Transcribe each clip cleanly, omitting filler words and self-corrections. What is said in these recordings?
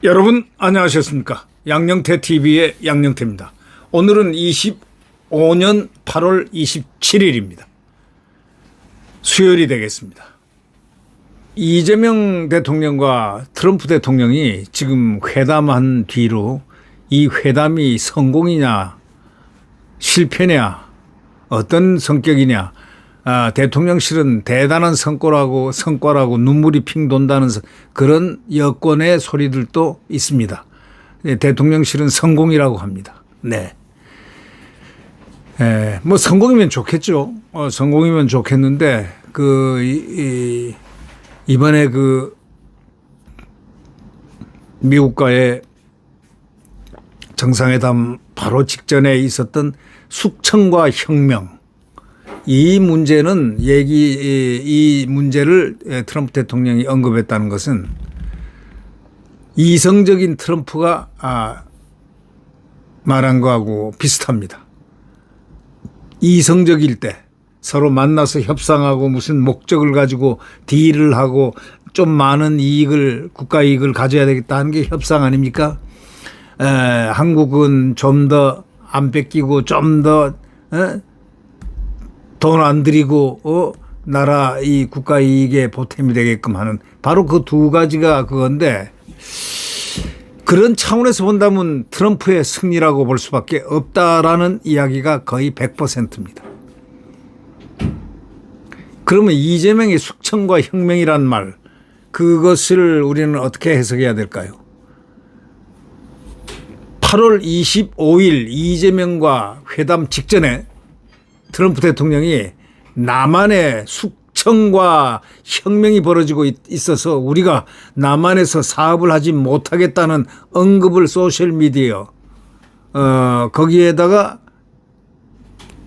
여러분 안녕하셨습니까? 양영태 TV의 양영태입니다. 오늘은 25년 8월 27일입니다. 수요일이 되겠습니다. 이재명 대통령과 트럼프 대통령이 지금 회담한 뒤로 이 회담이 성공이냐 실패냐 어떤 성격이냐 대통령실은 대단한 성과라고 눈물이 핑 돈다는 그런 여권의 소리들도 있습니다. 대통령실은 성공이라고 합니다. 네. 뭐 성공이면 좋겠죠. 성공이면 좋겠는데 이번에 미국과의 정상회담 바로 직전에 있었던 숙청과 혁명 이 문제는 이 문제를 트럼프 대통령이 언급했다는 것은 이성적인 트럼프가 말한 거하고 비슷합니다. 이성적일 때 서로 만나서 협상하고 무슨 목적을 가지고 딜을 하고 좀 많은 국가 이익을 가져야 되겠다 하는 게 협상 아닙니까? 한국은 좀 더 안 뺏기고 좀 더 돈 안 들이고 나라 이 국가 이익에 보탬이 되게끔 하는 바로 그 두 가지가 그건데 그런 차원에서 본다면 트럼프의 승리라고 볼 수밖에 없다라는 이야기가 거의 100%입니다. 그러면 이재명의 숙청과 혁명이란 말 그것을 우리는 어떻게 해석해야 될까요? 8월 25일 이재명과 회담 직전에 트럼프 대통령이 남한의 숙청과 혁명이 벌어지고 있어서 우리가 남한에서 사업을 하지 못하겠다는 언급을 소셜미디어 거기에다가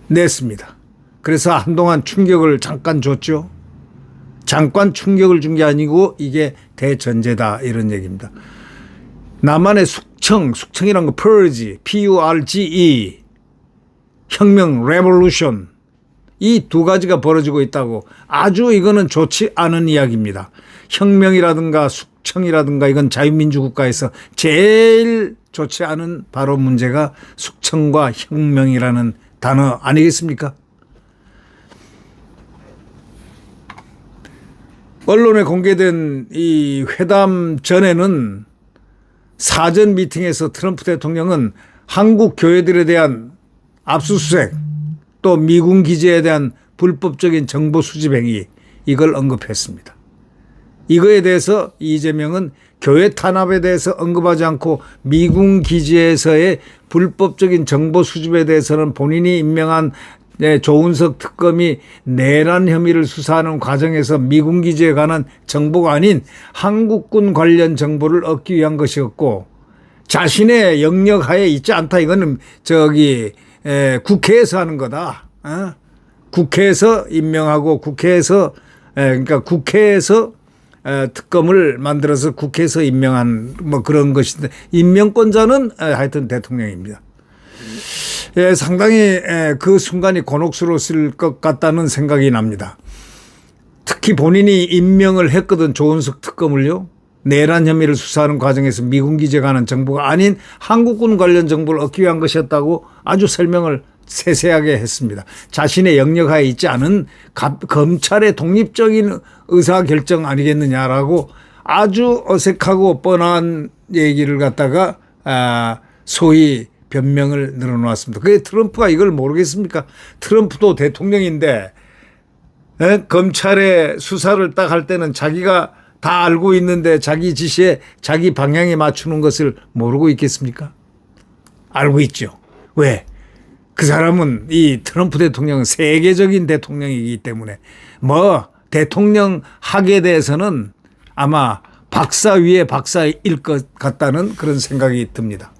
냈습니다. 그래서 한동안 충격을 잠깐 줬죠. 잠깐 충격을 준 게 아니고 이게 대전제다 이런 얘기입니다. 남한의 숙청이란 거 purge, P-U-R-G-E 혁명, revolution 이 두 가지가 벌어지고 있다고 아주 이거는 좋지 않은 이야기입니다. 혁명이라든가 숙청이라든가 이건 자유민주 국가에서 제일 좋지 않은 바로 문제가 숙청과 혁명이라는 단어 아니겠습니까? 언론에 공개된 이 회담 전에는 사전 미팅에서 트럼프 대통령은 한국 교회들에 대한 압수수색 또 미군 기지에 대한 불법적인 정보 수집 행위 이걸 언급했습니다. 이거에 대해서 이재명은 교회 탄압에 대해서 언급하지 않고 미군 기지에서의 불법적인 정보 수집에 대해서는 본인이 임명한 조은석 특검이 내란 혐의를 수사하는 과정에서 미군 기지에 관한 정보가 아닌 한국군 관련 정보를 얻기 위한 것이었고 자신의 영역 하에 있지 않다. 이거는 국회에서 하는 거다. 국회에서 임명하고 국회에서 특검을 만들어서 국회에서 임명한 뭐 그런 것인데 임명권자는 하여튼 대통령입니다. 상당히 그 순간이 곤혹스러웠을 것 같다는 생각이 납니다. 특히 본인이 임명을 했거든 조은석 특검을요. 내란 혐의를 수사하는 과정에서 미군 기지에 관한 정보가 아닌 한국군 관련 정보를 얻기 위한 것이었다고 아주 설명을 세세하게 했습니다. 자신의 영역하에 있지 않은 검찰의 독립적인 의사결정 아니겠느냐라고 아주 어색하고 뻔한 얘기를 갖다가 소위 변명을 늘어놓았습니다. 그게 트럼프가 이걸 모르겠습니까? 트럼프도 대통령인데 검찰의 수사를 딱 할 때는 자기가 다 알고 있는데 자기 지시에 자기 방향에 맞추는 것을 모르고 있겠습니까? 알고 있죠. 왜? 그 사람은 이 트럼프 대통령은 세계적인 대통령이기 때문에 대통령 학에 대해서는 아마 박사 위에 박사일 것 같다는 그런 생각이 듭니다.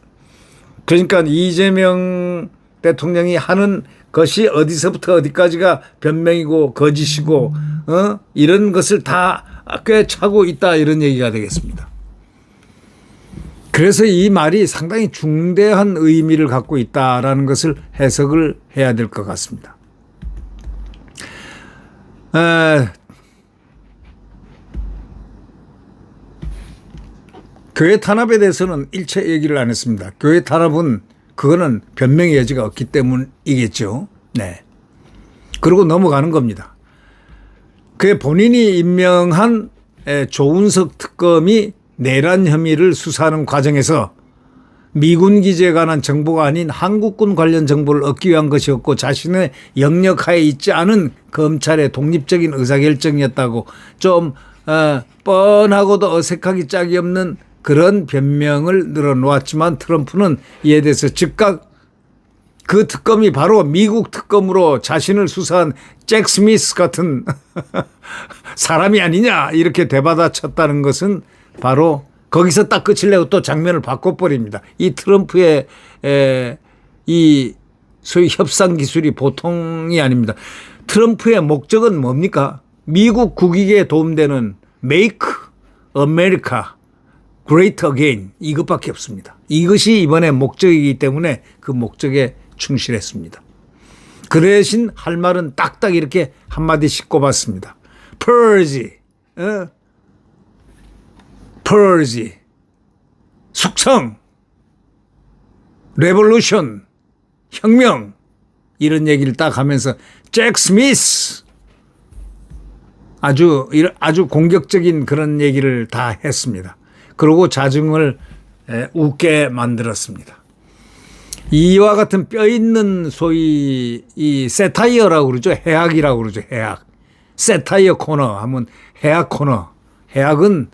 그러니까 이재명 대통령이 하는 것이 어디서부터 어디까지가 변명이고 거짓이고 이런 것을 다 꿰차고 있다 이런 얘기가 되겠습니다. 그래서 이 말이 상당히 중대한 의미를 갖고 있다라는 것을 해석을 해야 될 것 같습니다. 교회 탄압에 대해서는 일체 얘기를 안 했습니다. 교회 탄압은 그거는 변명의 여지가 없기 때문이겠죠. 네. 그러고 넘어가는 겁니다. 그게 본인이 임명한 조은석 특검이 내란 혐의를 수사하는 과정에서 미군 기지에 관한 정보가 아닌 한국군 관련 정보를 얻기 위한 것이었고 자신의 영역하에 있지 않은 검찰의 독립적인 의사결정이었다고 좀 뻔하고도 어색하기 짝이 없는 그런 변명을 늘어놓았지만 트럼프는 이에 대해서 즉각 그 특검이 바로 미국 특검으로 자신을 수사한 잭 스미스 같은 사람이 아니냐 이렇게 되받아쳤다는 것은 바로 거기서 딱 끝을 내고 또 장면을 바꿔버립니다. 이 트럼프의 이 소위 협상 기술이 보통이 아닙니다. 트럼프의 목적은 뭡니까? 미국 국익에 도움되는 Make America Great Again 이것밖에 없습니다. 이것이 이번에 목적이기 때문에 그 목적에 충실했습니다. 그 대신 할 말은 딱딱 이렇게 한마디씩 꼽았습니다. Purge, Purge, 숙청, Revolution, 혁명 이런 얘기를 딱 하면서 잭 스미스 아주 공격적인 그런 얘기를 다 했습니다. 그리고 자중을 웃게 만들었습니다. 이와 같은 뼈 있는 소위 이 세타이어라고 그러죠. 해악이라고 그러죠. 해악. 세타이어 코너 하면 해악 코너. 해악은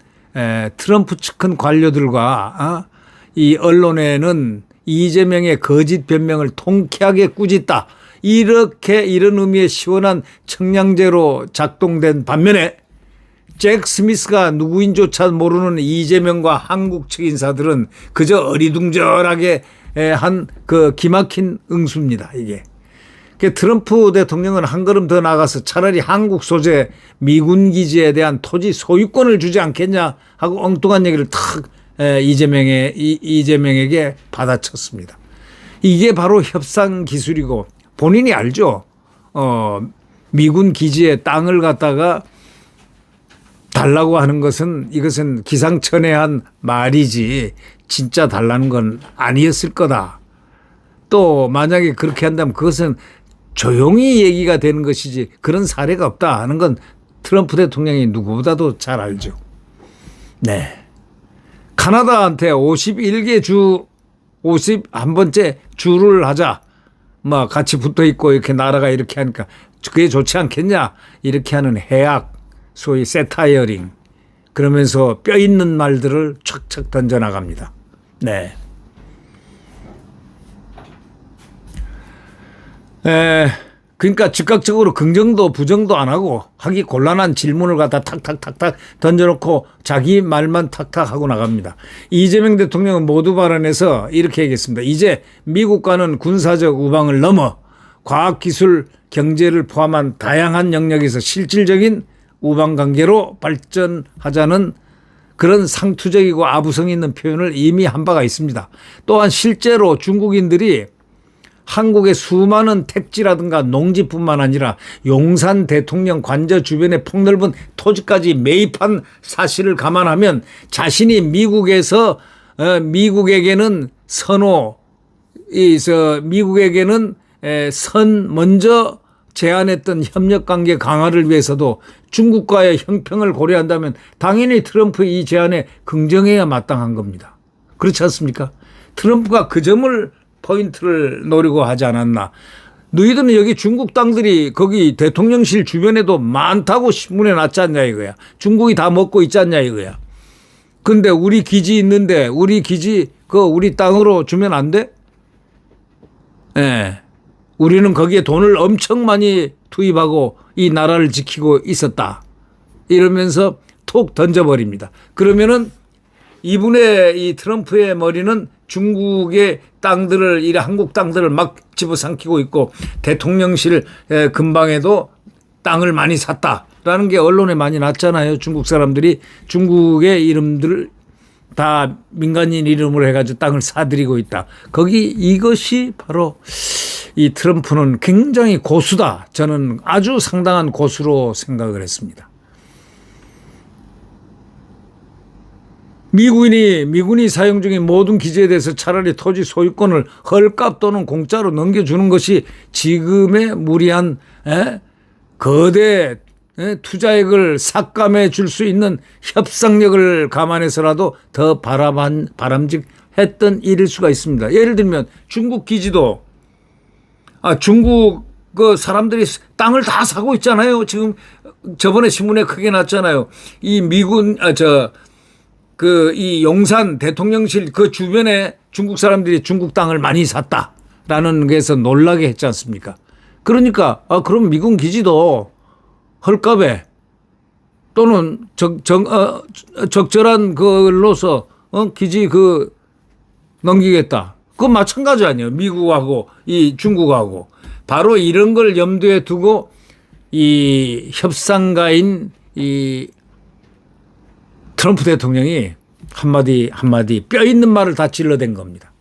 트럼프 측근 관료들과 이 언론에는 이재명의 거짓 변명을 통쾌하게 꾸짖다. 이렇게 이런 의미의 시원한 청량제로 작동된 반면에 잭 스미스가 누구인조차 모르는 이재명과 한국 측 인사들은 그저 어리둥절하게 한 그 기막힌 응수입니다. 이게. 트럼프 대통령은 한 걸음 더 나가서 차라리 한국 소재 미군 기지에 대한 토지 소유권을 주지 않겠냐 하고 엉뚱한 얘기를 탁 이재명에게 받아쳤습니다. 이게 바로 협상 기술이고 본인이 알죠. 미군 기지의 땅을 갖다가 달라고 하는 것은 이것은 기상천외한 말이지 진짜 달라는 건 아니었을 거다. 또 만약에 그렇게 한다면 그것은 조용히 얘기가 되는 것이지 그런 사례가 없다 하는 건 트럼프 대통령이 누구보다도 잘 알죠. 네. 카나다한테 51개 주 51번째 주를 하자. 뭐 같이 붙어 있고 이렇게 나라가 이렇게 하니까 그게 좋지 않겠냐. 이렇게 하는 해악 소위 세타이어링 그러면서 뼈 있는 말들을 척척 던져나갑니다. 네. 그러니까 즉각적으로 긍정도 부정도 안 하고 하기 곤란한 질문을 갖다 탁탁탁탁 던져놓고 자기 말만 탁탁 하고 나갑니다. 이재명 대통령은 모두 발언에서 이렇게 얘기했습니다. 이제 미국과는 군사적 우방을 넘어 과학기술 경제를 포함한 다양한 영역에서 실질적인 우방관계로 발전하자는 그런 상투적이고 아부성 있는 표현을 이미 한 바가 있습니다. 또한 실제로 중국인들이 한국의 수많은 택지라든가 농지뿐만 아니라 용산 대통령 관저 주변의 폭넓은 토지까지 매입한 사실을 감안하면 자신이 미국에서 미국에게는 미국에게는 먼저 제안했던 협력관계 강화를 위해서도 중국과의 형평을 고려한다면 당연히 트럼프의 이 제안에 긍정해야 마땅한 겁니다. 그렇지 않습니까? 트럼프가 그 점을 포인트를 노리고 하지 않았나. 너희들은 여기 중국 땅들이 거기 대통령실 주변에도 많다고 신문에 났지 않냐 이거야. 중국이 다 먹고 있지 않냐 이거야. 근데 우리 기지 있는데 우리 기지 우리 땅으로 주면 안 돼? 예. 우리는 거기에 돈을 엄청 많이 투입하고 이 나라를 지키고 있었다. 이러면서 톡 던져버립니다. 그러면은 이분의 이 트럼프의 머리는 중국의 땅들을 한국 땅들을 막 집어삼키고 있고 대통령실 근방에도 땅을 많이 샀다라는 게 언론에 많이 났잖아요. 중국 사람들이 중국의 이름들을 다 민간인 이름으로 해가지고 땅을 사들이고 있다. 이것이 바로 이 트럼프는 굉장히 고수다. 저는 아주 상당한 고수로 생각을 했습니다. 미군이 사용 중인 모든 기지에 대해서 차라리 토지 소유권을 헐값 또는 공짜로 넘겨주는 것이 지금의 무리한 거대 투자액을 삭감해 줄 수 있는 협상력을 감안해서라도 더 바람직했던 일일 수가 있습니다. 예를 들면 중국 기지도 중국 그 사람들이 땅을 다 사고 있잖아요. 지금 저번에 신문에 크게 났잖아요. 이 미군 이 용산 대통령실 그 주변에 중국 사람들이 중국 땅을 많이 샀다라는 게서 놀라게 했지 않습니까? 그러니까 그럼 미군 기지도 헐값에 또는 적절한 걸로서 기지 넘기겠다. 그건 마찬가지 아니에요. 미국하고 이 중국하고 바로 이런 걸 염두에 두고 이 협상가인 이 트럼프 대통령이 한마디 뼈 있는 말을 다 찔러댄 겁니다.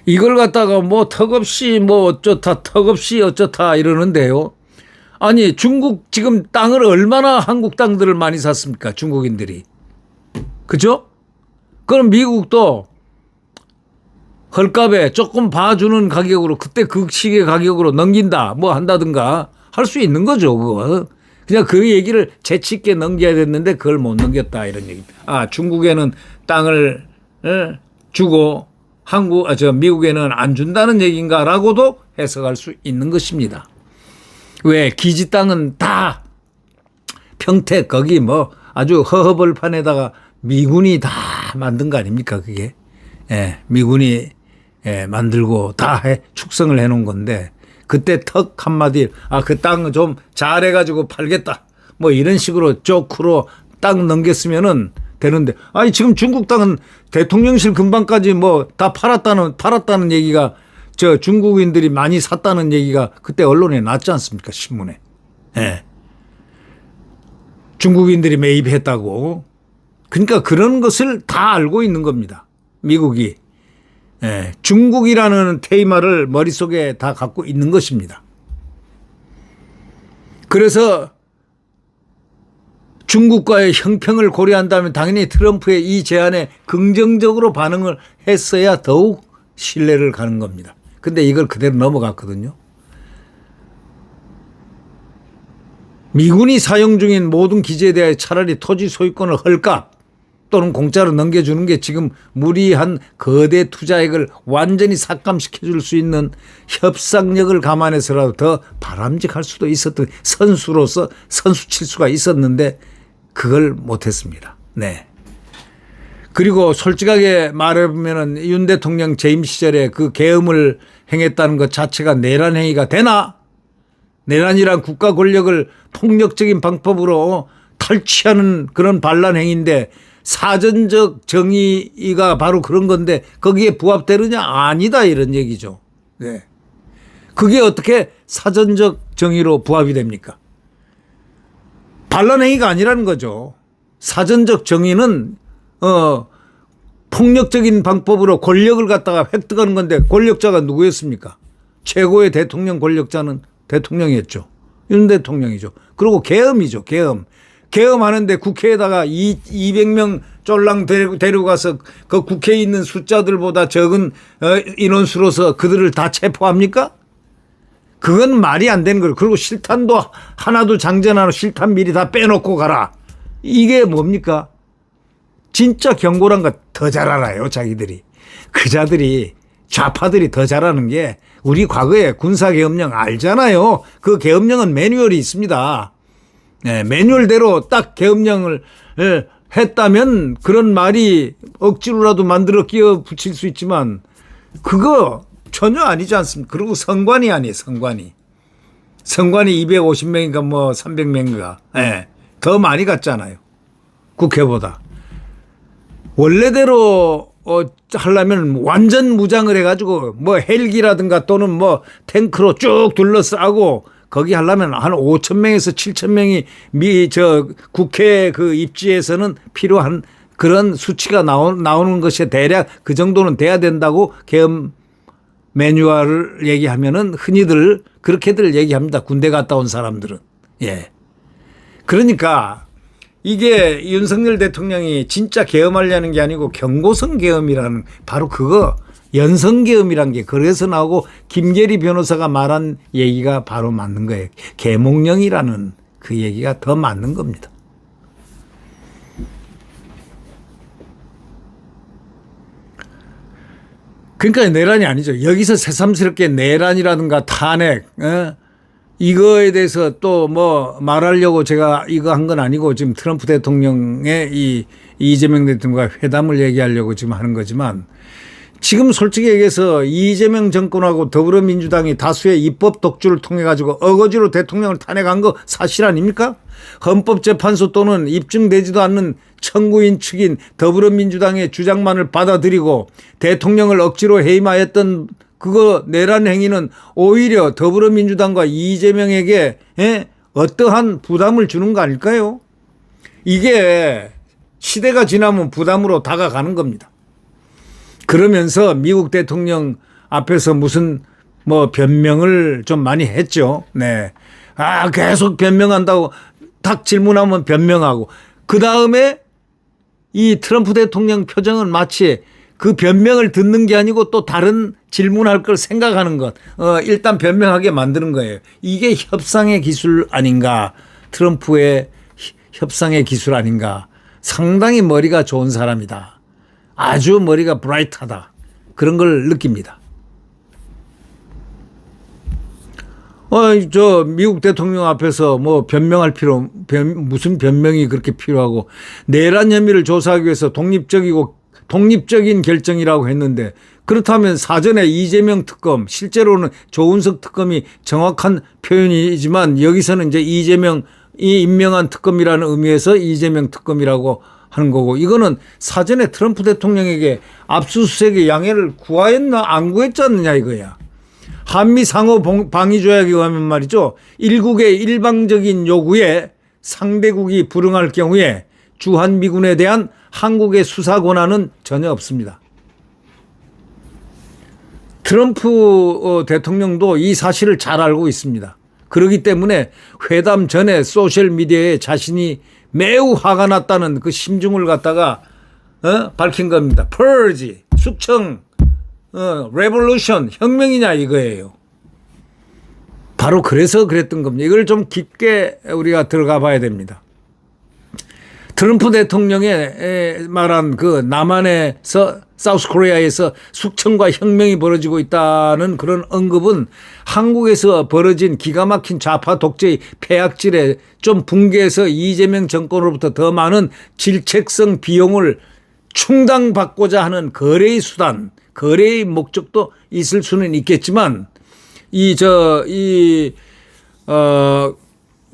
이걸 갖다가 턱없이 어쩌다 이러는데요. 아니 중국 지금 땅을 얼마나 한국 땅들을 많이 샀습니까? 중국인들이. 그죠? 그럼 미국도 헐값에 조금 봐주는 가격으로 그때 그 시기의 가격으로 넘긴다 한다든가 할 수 있는 거죠. 그거. 그냥 그 얘기를 재치 있게 넘겨야 됐는데 그걸 못 넘겼다 이런 얘기입니다. 중국에는 땅을 주고 미국에는 안 준다는 얘기인가라고도 해석할 수 있는 것입니다. 왜 기지 땅은 다 평택 거기 아주 허허벌판에다가 미군이 다 만든 거 아닙니까 그게? 미군이 만들고 다 축성을 해놓은 건데 그때 턱 한마디 그 땅 좀 잘해가지고 팔겠다 이런 식으로 쪼크로 땅 넘겼으면은 되는데 지금 중국 땅은 대통령실 근방까지 다 팔았다는 얘기가 중국인들이 많이 샀다는 얘기가 그때 언론에 났지 않습니까? 신문에. 중국인들이 매입했다고. 그러니까 그런 것을 다 알고 있는 겁니다. 미국이. 중국이라는 테이마를 머릿속에 다 갖고 있는 것입니다. 그래서 중국과의 형평을 고려한다면 당연히 트럼프의 이 제안에 긍정적으로 반응을 했어야 더욱 신뢰를 가는 겁니다. 근데 이걸 그대로 넘어갔거든요. 미군이 사용 중인 모든 기지에 대해 차라리 토지 소유권을 헐값 또는 공짜로 넘겨주는 게 지금 무리한 거대 투자액을 완전히 삭감시켜 줄 수 있는 협상력을 감안해서라도 더 바람직할 수도 있었던 선수로서 선수 칠 수가 있었는데 그걸 못했습니다. 네. 그리고 솔직하게 말해보면 윤 대통령 재임 시절에 그 계엄을 행했다는 것 자체가 내란 행위가 되나? 내란이란 국가 권력을 폭력적인 방법으로 탈취하는 그런 반란 행위인데 사전적 정의가 바로 그런 건데 거기에 부합되느냐? 아니다 이런 얘기죠. 네. 그게 어떻게 사전적 정의로 부합이 됩니까? 반란 행위가 아니라는 거죠. 사전적 정의는 폭력적인 방법으로 권력을 갖다가 획득하는 건데 권력자가 누구였습니까? 최고의 대통령 권력자는 대통령이었죠. 윤 대통령이죠. 그리고 계엄이죠. 계엄하는데 국회에다가 200명 쫄랑 데리고 가서 그 국회에 있는 숫자들보다 적은 인원수로서 그들을 다 체포합니까? 그건 말이 안 되는 거예요. 그리고 실탄도 하나도 장전하고 실탄 미리 다 빼놓고 가라. 이게 뭡니까? 진짜 경고란 거 더 잘 알아요. 자기들이. 그자들이 좌파들이 더 잘하는 게 우리 과거에 군사계엄령 알잖아요. 그 계엄령은 매뉴얼이 있습니다. 네, 매뉴얼대로 딱 계엄령을 했다면 그런 말이 억지로라도 만들어 끼워 붙일 수 있지만 그거 전혀 아니지 않습니까? 그리고 성관이 아니에요. 성관이 250명인가 300명인가 더 많이 갔잖아요. 국회보다. 원래대로 하려면 완전 무장을 해가지고 헬기라든가 또는 탱크로 쭉 둘러싸고 거기 하려면 한 5,000명에서 7,000명이 국회 그 입지에서는 필요한 그런 수치가 나오는 것이 대략 그 정도는 돼야 된다고 계엄 매뉴얼을 얘기하면은 흔히들 그렇게들 얘기합니다. 군대 갔다 온 사람들은. 예. 그러니까 이게 윤석열 대통령이 진짜 계엄하려는 게 아니고 경고성 계엄이라는 바로 그거 연성 계엄이란 게 그래서 나오고 김계리 변호사가 말한 얘기가 바로 맞는 거예요. 계몽령이라는 그 얘기가 더 맞는 겁니다. 그러니까 내란이 아니죠. 여기서 새삼스럽게 내란이라든가 탄핵, 이거에 대해서 또 뭐 말하려고 제가 이거 한 건 아니고 지금 트럼프 대통령의 이 이재명 대통령과 회담을 얘기하려고 지금 하는 거지만 지금 솔직히 얘기해서 이재명 정권하고 더불어민주당이 다수의 입법 독주를 통해 가지고 어거지로 대통령을 탄핵한 거 사실 아닙니까? 헌법재판소 또는 입증되지도 않는 청구인 측인 더불어민주당의 주장만을 받아들이고 대통령을 억지로 해임하였던 그거 내란 행위는 오히려 더불어민주당과 이재명에게 어떠한 부담을 주는 거 아닐까요? 이게 시대가 지나면 부담으로 다가가는 겁니다. 그러면서 미국 대통령 앞에서 무슨 뭐 변명을 좀 많이 했죠. 네. 계속 변명한다고 딱 질문하면 변명하고 그 다음에 이 트럼프 대통령 표정은 마치 그 변명을 듣는 게 아니고 또 다른 질문할 걸 생각하는 것. 일단 변명하게 만드는 거예요. 이게 협상의 기술 아닌가. 트럼프의 협상의 기술 아닌가. 상당히 머리가 좋은 사람이다. 아주 머리가 브라이트하다. 그런 걸 느낍니다. 저 미국 대통령 앞에서 뭐 변명할 무슨 변명이 그렇게 필요하고 내란 혐의를 조사하기 위해서 독립적인 결정이라고 했는데 그렇다면 사전에 이재명 특검 실제로는 조은석 특검이 정확한 표현이지만 여기서는 이제 이재명이 임명한 특검이라는 의미에서 이재명 특검이라고 하는 거고 이거는 사전에 트럼프 대통령에게 압수수색의 양해를 구하였나 안 구했지 않느냐 이거야. 한미 상호 방위 조약에 의하면 말이죠. 일국의 일방적인 요구에 상대국이 불응할 경우에 주한미군에 대한 한국의 수사 권한은 전혀 없습니다. 트럼프 대통령도 이 사실을 잘 알고 있습니다. 그렇기 때문에 회담 전에 소셜미디어에 자신이 매우 화가 났다는 그 심중을 갖다가 밝힌 겁니다. Purge, 숙청, Revolution, 혁명이냐 이거예요. 바로 그래서 그랬던 겁니다. 이걸 좀 깊게 우리가 들어가 봐야 됩니다. 트럼프 대통령의 말한 그 남한에서 사우스 코리아에서 숙청과 혁명이 벌어지고 있다는 그런 언급은 한국에서 벌어진 기가 막힌 좌파 독재의 폐악질에 좀 붕괴해서 이재명 정권으로부터 더 많은 질책성 비용을 충당받고자 하는 거래의 수단, 거래의 목적도 있을 수는 있겠지만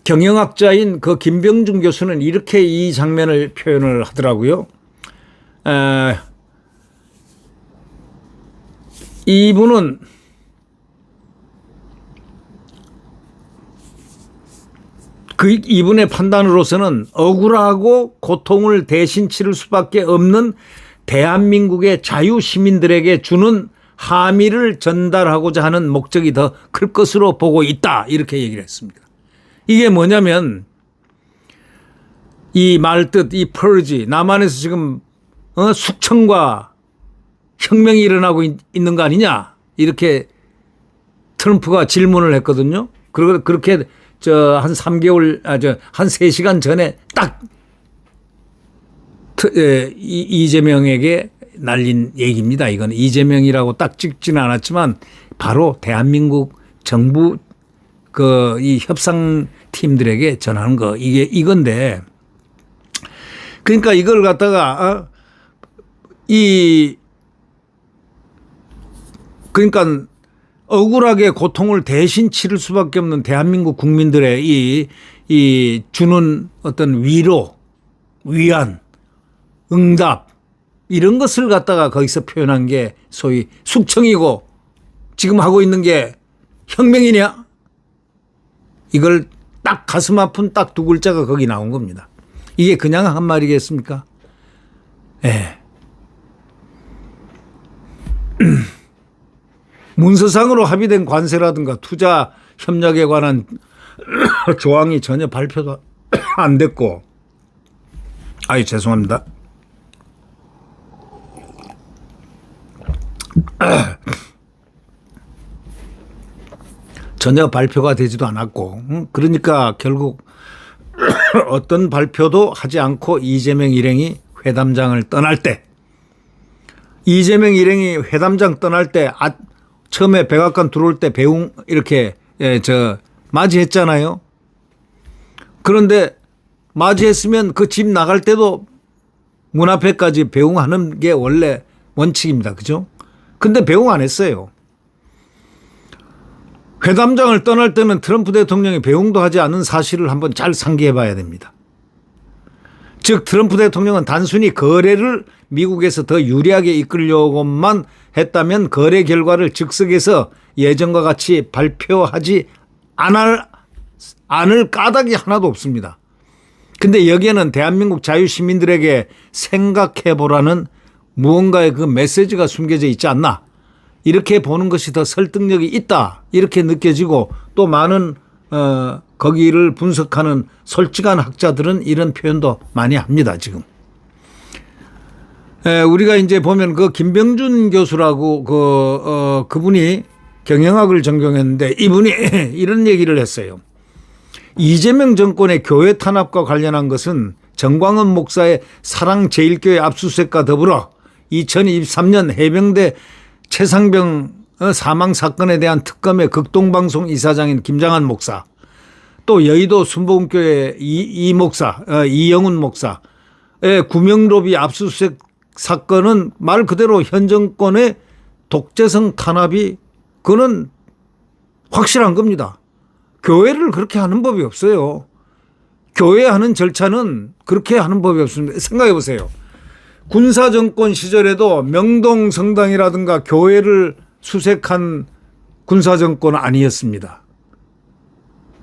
경영학자인 그 김병준 교수는 이렇게 이 장면을 표현을 하더라고요. 이분은 이분의 판단으로서는 억울하고 고통을 대신 치를 수밖에 없는 대한민국의 자유시민들에게 주는 함의를 전달하고자 하는 목적이 더 클 것으로 보고 있다. 이렇게 얘기를 했습니다. 이게 뭐냐면 이 말뜻 이 펄지 남한에서 지금 숙청과 혁명이 일어나고 있는 거 아니냐 이렇게 트럼프가 질문을 했거든요. 그리고 그렇게 한 3개월 한 3시간 전에 딱 이재명에게 날린 얘기입니다. 이건 이재명이라고 딱 찍지는 않았지만 바로 대한민국 정부 이 협상팀들에게 전하는 거 이건데 그러니까 이걸 갖다가 그러니까 억울하게 고통을 대신 치를 수밖에 없는 대한민국 국민들의 이 주는 어떤 위로, 위안, 응답 이런 것을 갖다가 거기서 표현한 게 소위 숙청이고 지금 하고 있는 게 혁명이냐? 이걸 딱 가슴 아픈 딱 두 글자가 거기 나온 겁니다. 이게 그냥 한 말이겠습니까? 예. 문서상으로 합의된 관세라든가 투자 협력에 관한 조항이 전혀 발표도 안 됐고, 아유, 죄송합니다. 전혀 발표가 되지도 않았고, 그러니까 결국 어떤 발표도 하지 않고 이재명 일행이 회담장을 떠날 때, 이재명 일행이 회담장 떠날 때 처음에 백악관 들어올 때 배웅 이렇게 맞이했잖아요. 그런데 맞이했으면 그 집 나갈 때도 문 앞에까지 배웅하는 게 원래 원칙입니다. 그죠? 근데 배웅 안 했어요. 회담장을 떠날 때는 트럼프 대통령이 배웅도 하지 않은 사실을 한번 잘 상기해 봐야 됩니다. 즉 트럼프 대통령은 단순히 거래를 미국에서 더 유리하게 이끌려고만 했다면 거래 결과를 즉석에서 예전과 같이 발표하지 않을 까닭이 하나도 없습니다. 근데 여기에는 대한민국 자유시민들에게 생각해 보라는 무언가의 그 메시지가 숨겨져 있지 않나. 이렇게 보는 것이 더 설득력이 있다. 이렇게 느껴지고 또 많은 거기를 분석하는 솔직한 학자들은 이런 표현도 많이 합니다. 지금. 우리가 이제 보면 그 김병준 교수라고 그분이 경영학을 전공했는데 이분이 이런 얘기를 했어요. 이재명 정권의 교회 탄압과 관련한 것은 정광훈 목사의 사랑제일교회 압수수색과 더불어 2023년 해병대 최상병 사망 사건에 대한 특검의 극동방송 이사장인 김장한 목사, 또 여의도 순복음교회 이 목사, 이영훈 목사의 구명로비 압수수색 사건은 말 그대로 현 정권의 독재성 탄압이 그는 확실한 겁니다. 교회를 그렇게 하는 법이 없어요. 교회 하는 절차는 그렇게 하는 법이 없습니다. 생각해 보세요. 군사정권 시절에도 명동성당이라든가 교회를 수색한 군사정권은 아니었습니다.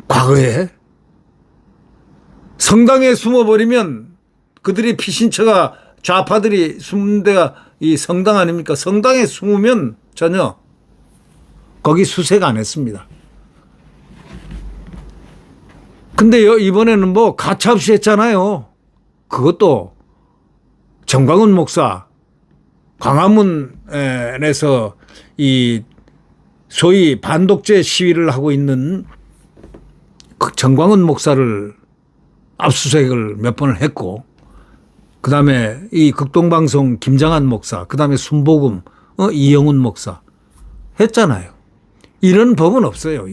과거에 성당에 숨어버리면 그들이 피신처가 좌파들이 숨는 데가 이 성당 아닙니까? 성당에 숨으면 전혀 거기 수색 안 했습니다. 근데 이번에는 뭐 가차없이 했잖아요. 그것도 정광훈 목사 광화문에서 이 소위 반독재 시위를 하고 있는 그 정광훈 목사를 압수수색을 몇 번을 했고, 그 다음에 이 극동방송 김장한 목사, 그 다음에 순복음 이영훈 목사 했잖아요. 이런 법은 없어요.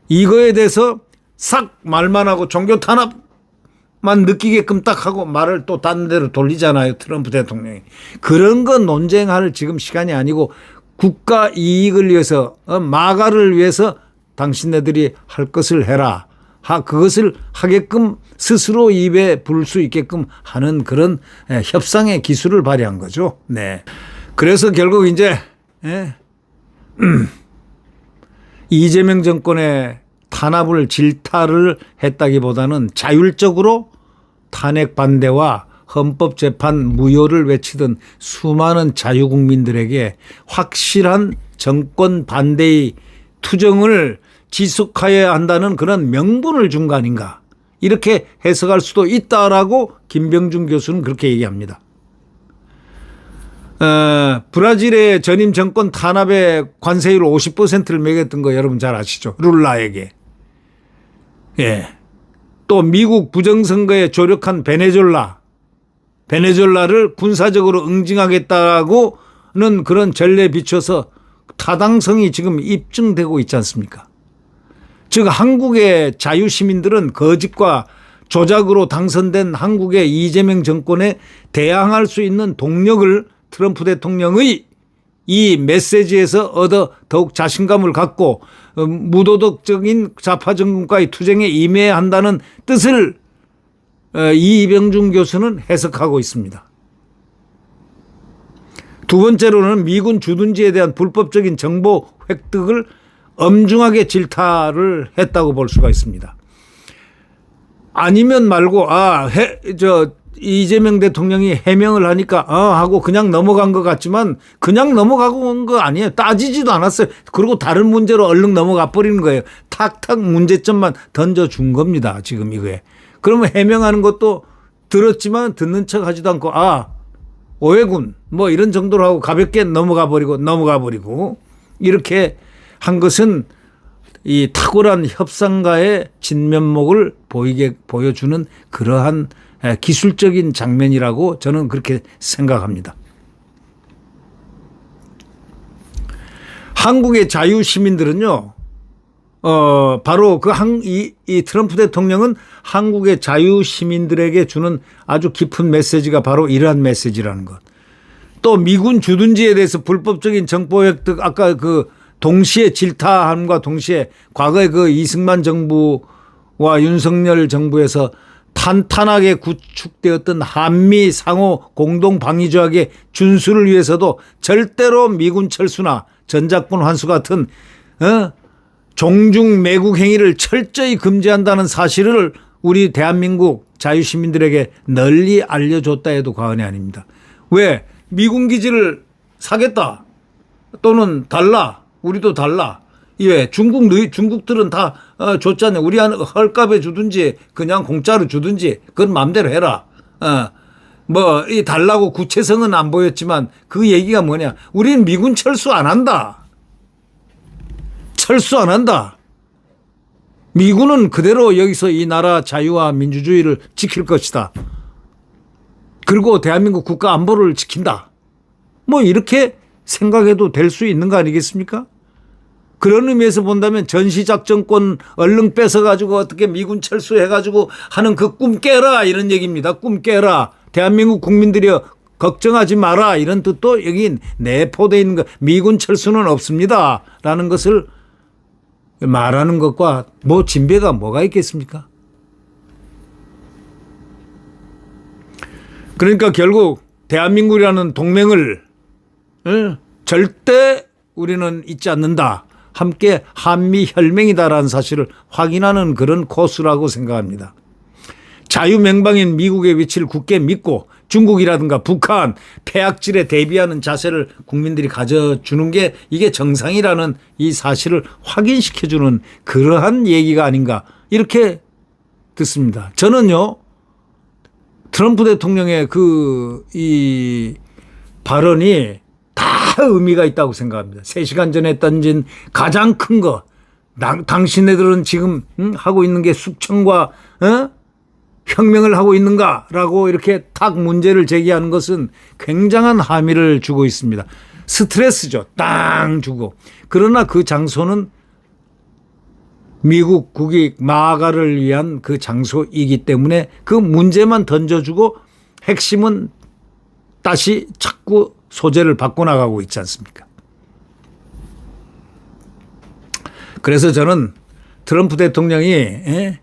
이거에 대해서 싹 말만 하고 종교 탄압만 느끼게끔 딱 하고 말을 또 딴 데로 돌리잖아요. 트럼프 대통령이. 그런 거 논쟁할 지금 시간이 아니고 국가 이익을 위해서 마가를 위해서 당신네들이 할 것을 해라. 그것을 하게끔 스스로 입에 불 수 있게끔 하는 그런 협상의 기술을 발휘한 거죠. 네. 그래서 결국 이제 이재명 정권의 탄압을 질타를 했다기보다는 자율적으로 탄핵 반대와 헌법재판 무효를 외치던 수많은 자유국민들에게 확실한 정권 반대의 투정을 지속해야 한다는 그런 명분을 준 거 아닌가. 이렇게 해석할 수도 있다라고 김병준 교수는 그렇게 얘기합니다. 브라질의 전임 정권 탄압의 관세율 50%를 매겼던 거 여러분 잘 아시죠? 룰라에게. 예. 또 미국 부정선거에 조력한 베네수엘라를 군사적으로 응징하겠다고는 그런 전례에 비춰서 타당성이 지금 입증되고 있지 않습니까? 즉 한국의 자유시민들은 거짓과 조작으로 당선된 한국의 이재명 정권에 대항할 수 있는 동력을 트럼프 대통령의 이 메시지에서 얻어 더욱 자신감을 갖고 무도덕적인 좌파 정권과의 투쟁에 임해야 한다는 뜻을 이병준 교수는 해석하고 있습니다. 두 번째로는 미군 주둔지에 대한 불법적인 정보 획득을 엄중하게 질타를 했다고 볼 수가 있습니다. 아니면 말고 이재명 대통령이 해명을 하니까 하고 그냥 넘어간 것 같지만 그냥 넘어가고 온 거 아니에요. 따지지도 않았어요. 그리고 다른 문제로 얼른 넘어가 버리는 거예요. 탁탁 문제점만 던져준 겁니다. 지금 이거에. 그러면 해명하는 것도 들었지만 듣는 척 하지도 않고 오해군 뭐 이런 정도로 하고 가볍게 넘어가 버리고 이렇게 한 것은 이 탁월한 협상가의 진면목을 보여주는 그러한 기술적인 장면이라고 저는 그렇게 생각합니다. 한국의 자유시민들은요, 바로 이 트럼프 대통령은 한국의 자유시민들에게 주는 아주 깊은 메시지가 바로 이러한 메시지라는 것. 또 미군 주둔지에 대해서 불법적인 정보 획득, 아까 동시에 질타함과 동시에 과거에 이승만 정부와 윤석열 정부에서 탄탄하게 구축되었던 한미 상호 공동 방위 조약의 준수를 위해서도 절대로 미군 철수나 전작권 환수 같은 종중 매국 행위를 철저히 금지한다는 사실을 우리 대한민국 자유시민들에게 널리 알려줬다 해도 과언이 아닙니다. 왜? 미군 기지를 사겠다 또는 달라, 우리도 달라. 예, 중국들은 다 줬잖아요. 우리 헐값에 주든지 그냥 공짜로 주든지 그건 마음대로 해라. 이 달라고 구체성은 안 보였지만 그 얘기가 뭐냐? 우리는 미군 철수 안 한다. 철수 안 한다. 미군은 그대로 여기서 이 나라 자유와 민주주의를 지킬 것이다. 그리고 대한민국 국가 안보를 지킨다. 뭐 이렇게 생각해도 될 수 있는 거 아니겠습니까? 그런 의미에서 본다면 전시작전권 얼른 뺏어가지고 어떻게 미군 철수해가지고 하는 그 꿈 깨라 이런 얘기입니다. 꿈 깨라. 대한민국 국민들이 걱정하지 마라 이런 뜻도 여기 내포되어 있는 거. 미군 철수는 없습니다 라는 것을 말하는 것과 뭐 진배가 뭐가 있겠습니까? 그러니까 결국 대한민국이라는 동맹을 절대 우리는 잊지 않는다. 함께 한미혈맹이다라는 사실을 확인하는 그런 코스라고 생각합니다. 자유맹방인 미국의 위치를 굳게 믿고 중국이라든가 북한, 폐악질에 대비하는 자세를 국민들이 가져주는 게 이게 정상이라는 이 사실을 확인시켜주는 그러한 얘기가 아닌가 이렇게 듣습니다. 저는요 트럼프 대통령의 이 발언이 다 의미가 있다고 생각합니다. 3시간 전에 던진 가장 큰 거, 당신네들은 지금 하고 있는 게 숙청과 혁명을 하고 있는가라고 이렇게 딱 문제를 제기하는 것은 굉장한 함의를 주고 있습니다. 스트레스죠. 땅 주고. 그러나 그 장소는 미국 국익 마가를 위한 그 장소이기 때문에 그 문제만 던져주고 핵심은 다시 자꾸 소재를 바꿔나가고 있지 않습니까? 그래서 저는 트럼프 대통령이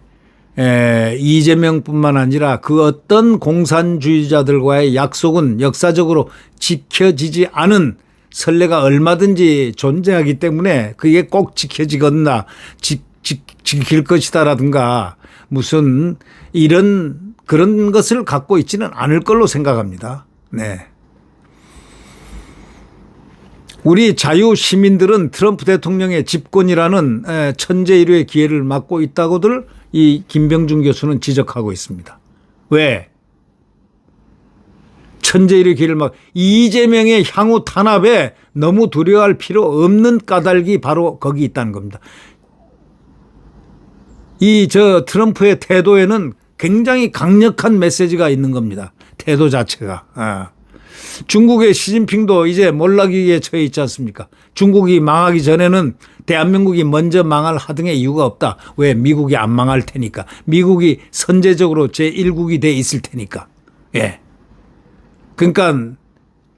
이재명뿐만 아니라 그 어떤 공산주의자들과의 약속은 역사적으로 지켜지지 않은 선례가 얼마든지 존재하기 때문에 그게 꼭 지켜지거나 지킬 것이다라든가 무슨 그런 것을 갖고 있지는 않을 걸로 생각합니다. 네. 우리 자유 시민들은 트럼프 대통령의 집권이라는 천재일우의 기회를 맞고 있다고들 이 김병준 교수는 지적하고 있습니다. 왜? 천재일우의 기회를 이재명의 향후 탄압에 너무 두려워할 필요 없는 까닭이 바로 거기 있다는 겁니다. 트럼프의 태도에는 굉장히 강력한 메시지가 있는 겁니다. 태도 자체가. 중국의 시진핑도 이제 몰락위기에 처해 있지 않습니까? 중국이 망하기 전에는 대한민국이 먼저 망할 하등의 이유가 없다. 왜? 미국이 안 망할 테니까. 미국이 선제적으로 제1국이 돼 있을 테니까. 예. 그러니까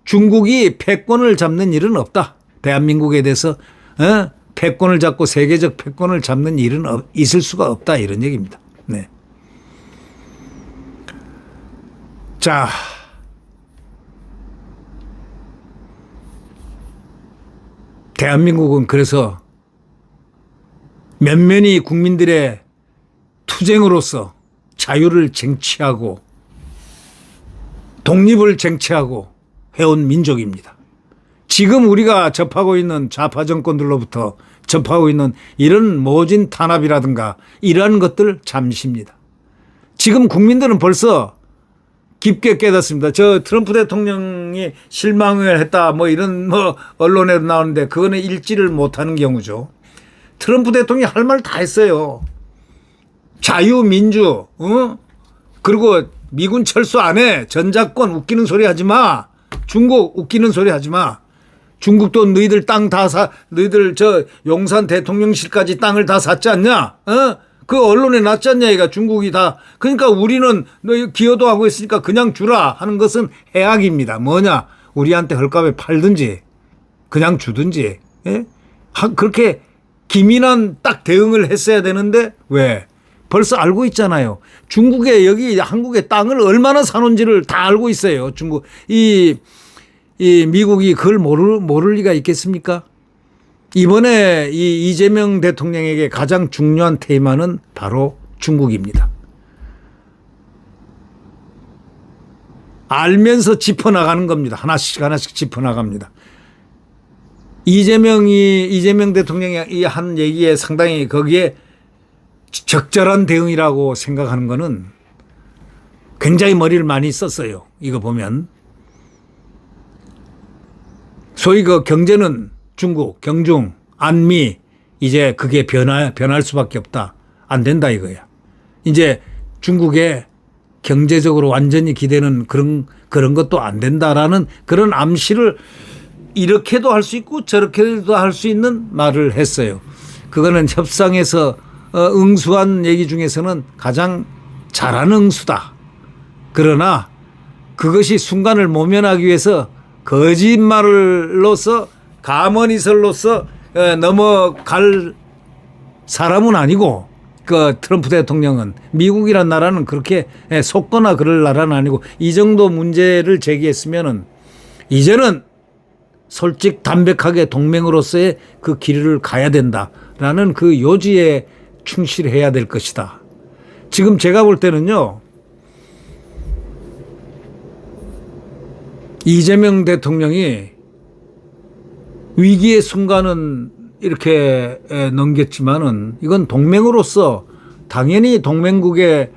중국이 패권을 잡는 일은 없다. 대한민국에 대해서 패권을 잡고 세계적 패권을 잡는 일은 있을 수가 없다. 이런 얘기입니다. 네. 자. 대한민국은 그래서 면면이 국민들의 투쟁으로서 자유를 쟁취하고 독립을 쟁취하고 해온 민족입니다. 지금 우리가 접하고 있는 좌파 정권들로부터 접하고 있는 이런 모진 탄압이라든가 이러한 것들 잠시입니다. 지금 국민들은 벌써 깊게 깨닫습니다. 저 트럼프 대통령이 실망을 했다 뭐 이런 언론에 나오는데 그거는 읽지를 못하는 경우죠. 트럼프 대통령이 할 말 다 했어요. 자유민주, 그리고 미군 철수 안 해. 전작권 웃기는 소리 하지 마. 중국 웃기는 소리 하지 마. 중국도 너희들 땅 다 너희들 저 용산 대통령실까지 땅을 다 샀지 않냐? 그 언론에 났지 않냐? 이가 중국이 다. 그러니까 우리는 너희 기여도 하고 있으니까 그냥 주라 하는 것은 해악입니다. 뭐냐? 우리한테 헐값에 팔든지 그냥 주든지. 예? 그렇게 기민한 딱 대응을 했어야 되는데 왜? 벌써 알고 있잖아요. 중국에 여기 한국의 땅을 얼마나 사놓은지를 다 알고 있어요. 중국. 이 미국이 그걸 모를 리가 있겠습니까? 이번에 이 이재명 대통령에게 가장 중요한 테마는 바로 중국입니다. 알면서 짚어나가는 겁니다. 하나씩 하나씩 짚어나갑니다. 이재명 대통령이 한 얘기에 상당히 거기에 적절한 대응이라고 생각하는 거는 굉장히 머리를 많이 썼어요. 이거 보면. 소위 그 경제는 중국, 경중, 안미 이제 그게 변할 수밖에 없다. 안 된다 이거야. 이제 중국에 경제적으로 완전히 기대는 그런 것도 안 된다라는 그런 암시를 이렇게도 할 수 있고 저렇게도 할 수 있는 말을 했어요. 그거는 협상에서 응수한 얘기 중에서는 가장 잘하는 응수다. 그러나 그것이 순간을 모면하기 위해서 거짓말로서 가머니설로서 넘어갈 사람은 아니고 그 트럼프 대통령은 미국이란 나라는 그렇게 속거나 그럴 나라는 아니고 이 정도 문제를 제기했으면은 이제는 솔직 담백하게 동맹으로서의 그 길을 가야 된다라는 그 요지에 충실해야 될 것이다. 지금 제가 볼 때는요. 이재명 대통령이 위기의 순간은 이렇게 넘겼지만은 이건 동맹으로서 당연히 동맹국의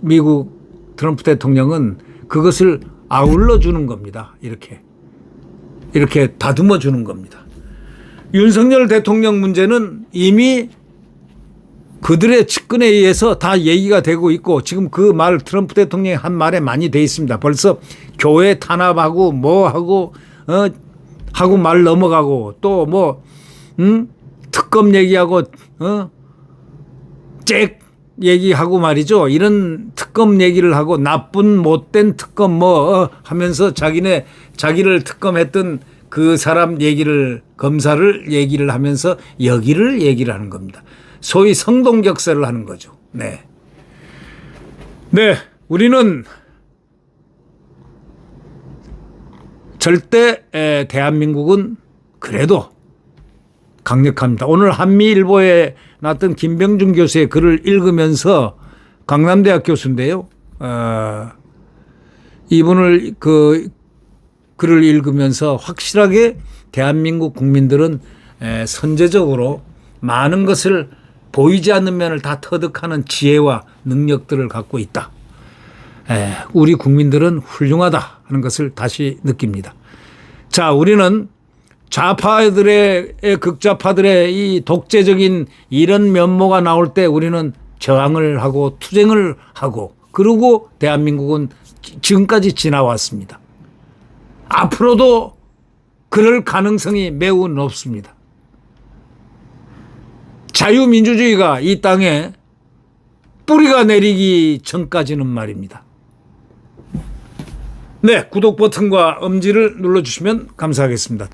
미국 트럼프 대통령은 그것을 아울러 주는 겁니다. 이렇게 다듬어 주는 겁니다. 윤석열 대통령 문제는 이미 그들의 측근에 의해서 다 얘기가 되고 있고 지금 그 말 트럼프 대통령이 한 말에 많이 돼 있습니다. 벌써 교회 탄압하고 뭐하고 하고 말 넘어가고 또 뭐 특검 얘기하고 잭 얘기하고 말이죠. 이런 특검 얘기를 하고 나쁜 못된 특검 뭐 하면서 자기를 특검했던 그 사람 검사를 얘기를 하면서 여기를 얘기를 하는 겁니다. 소위 성동격세를 하는 거죠. 네. 우리는 절대 대한민국은 그래도 강력합니다. 오늘 한미일보에 났던 김병준 교수의 글을 읽으면서 강남대학 교수인데요. 이분을 그 글을 읽으면서 확실하게 대한민국 국민들은 선제적으로 많은 것을 보이지 않는 면을 다 터득하는 지혜와 능력들을 갖고 있다. 우리 국민들은 훌륭하다 하는 것을 다시 느낍니다. 자, 우리는 좌파들의 극좌파들의 이 독재적인 이런 면모가 나올 때 우리는 저항을 하고 투쟁을 하고 그러고 대한민국은 지금까지 지나왔습니다. 앞으로도 그럴 가능성이 매우 높습니다. 자유민주주의가 이 땅에 뿌리가 내리기 전까지는 말입니다. 구독 버튼과 엄지를 눌러주시면 감사하겠습니다.